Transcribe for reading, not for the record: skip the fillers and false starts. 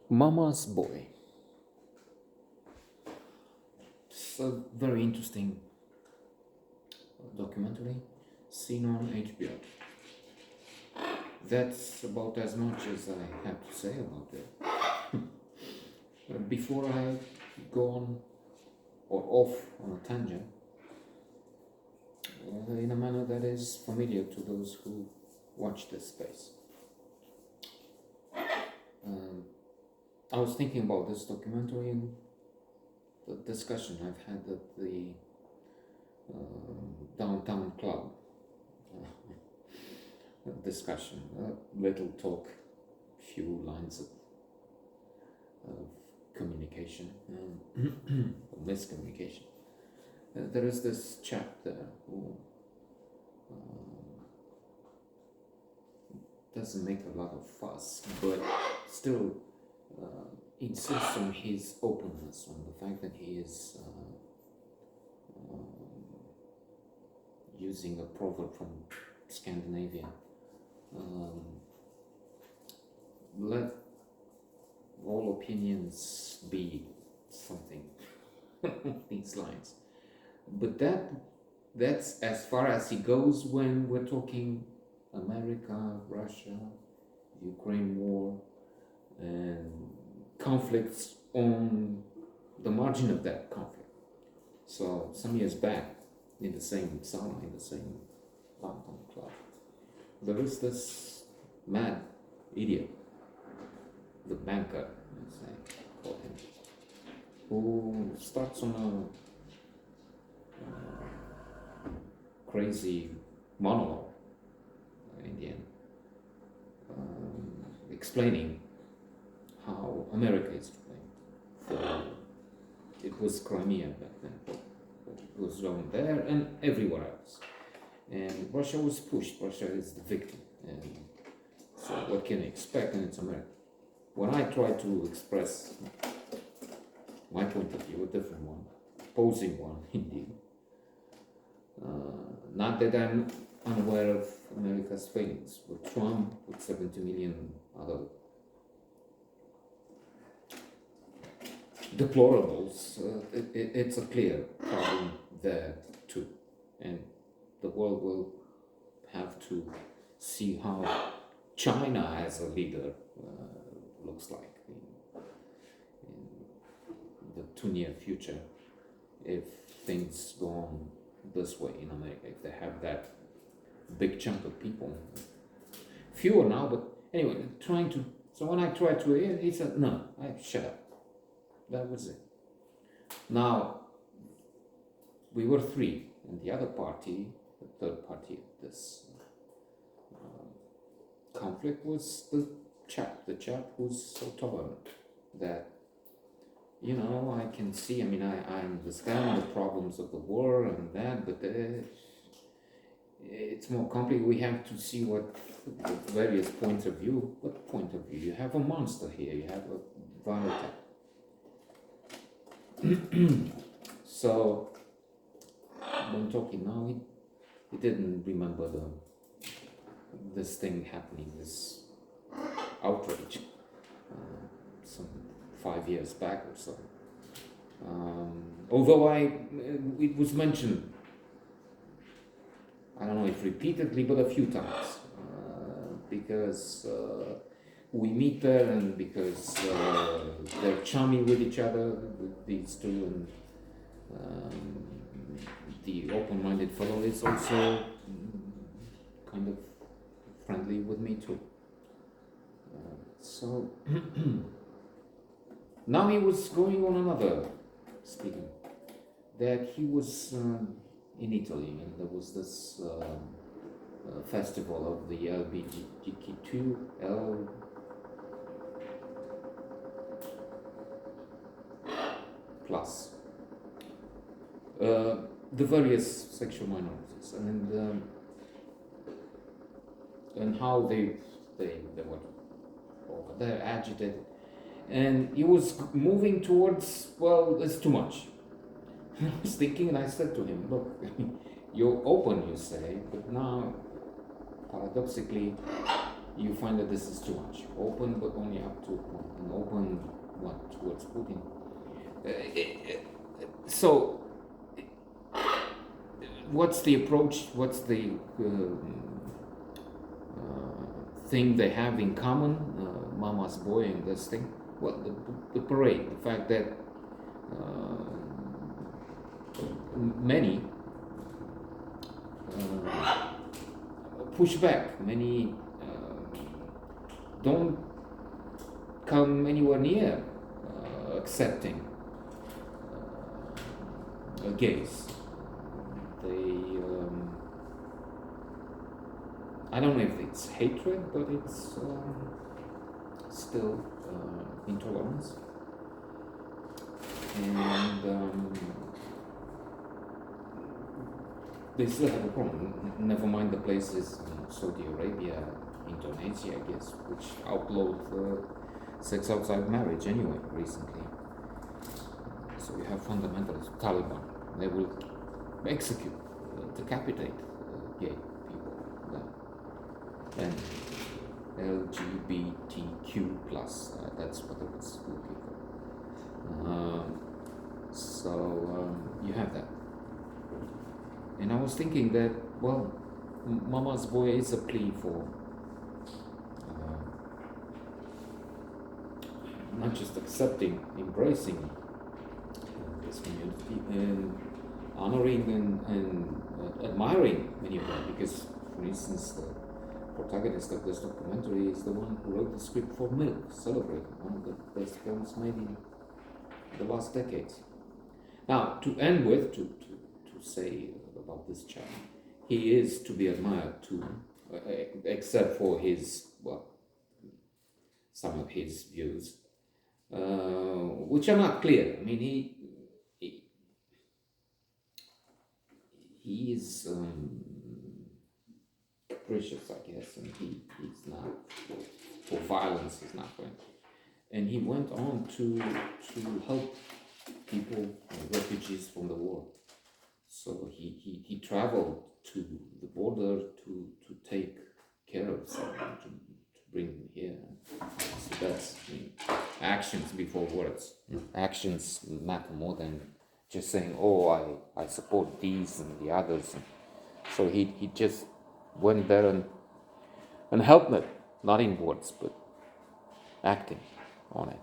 Mama's Boy. It's a very interesting documentary seen on HBO. That's about as much as I have to say about it. Before I go on or off on a tangent, in a manner that is familiar to those who watch this space. I was thinking about this documentary and the discussion I've had at the downtown club discussion, little talk, few lines of communication, or miscommunication. There is this chap there who doesn't make a lot of fuss, but still insists on his openness, on the fact that he is using a proverb from Scandinavia. Let all opinions be something these lines. But that's as far as he goes when we're talking America, Russia, Ukraine war, and conflicts on the margin of that conflict. So some years back, in the same sauna, in the same downtown club, there is this mad idiot, the banker, let's say, call him, who starts on a crazy monologue in the end, explaining how America is to blame for it was Crimea back then, it was wrong there and everywhere else, and Russia was pushed. Russia is the victim, and so what can you expect? And it's America. When I try to express my point of view, a different one, opposing one indeed, not that I'm unaware of America's failings, with Trump, with 70 million other deplorables, it's a clear problem there too. And the world will have to see how China as a leader looks like in the too near future, if things go on this way in America, if they have that big chunk of people, fewer now, but anyway, trying to. So when I tried to, he said, "No, I shut up." That was it. Now we were three, and the other party, the third party of this conflict, was the chap who's so tolerant that, you know, I can see. I mean, I understand the problems of the war and that, but it's more complicated. We have to see what the various points of view. What point of view? You have a monster here. You have a violent. So when talking now, he didn't remember this thing happening, this outrage, some 5 years back or so. Although it was mentioned, I don't know if repeatedly, but a few times, because we meet there and because they're chummy with each other, with these two, and the open-minded fellow is also kind of friendly with me too. So now he was going on another speaking, that he was in Italy, and there was this festival of the LGBTQ plus, the various sexual minorities, and how they were over there agitated, and he was moving towards, well, it's too much. I was thinking, and I said to him, look, you're open, you say, but now paradoxically you find that this is too much. Open, but only up to a point. And open towards Putin. So, what's the approach? What's the thing they have in common? Mama's boy and this thing. Well, the parade. The fact that many push back. Many don't come anywhere near accepting gays. They, I don't know if it's hatred, but it's still intolerance. And they still have a problem. Never mind the places in Saudi Arabia, Indonesia, I guess, which outlawed sex outside marriage anyway recently. So you have fundamentalists, Taliban. They will execute, decapitate gay people and LGBTQ plus. That's what it's looking for. So you have that. And I was thinking that, well, Mama's boy is a plea for not just accepting, embracing this community and honoring and admiring many of them, because, for instance, the protagonist of this documentary is the one who wrote the script for Milk, celebrating one of the best films made in the last decades. Now, to end with, to say about this child, he is to be admired too, except for his, well, some of his views, which are not clear. I mean, he is capricious, I guess, and he's not for violence. He's not going, and he went on to help people, refugees from the war. So he traveled to the border to take care of someone, to bring them here. So that's, I mean, actions before words. Actions matter more than just saying, oh, I support these and the others. So he just went there and helped them, not in words, but acting on it.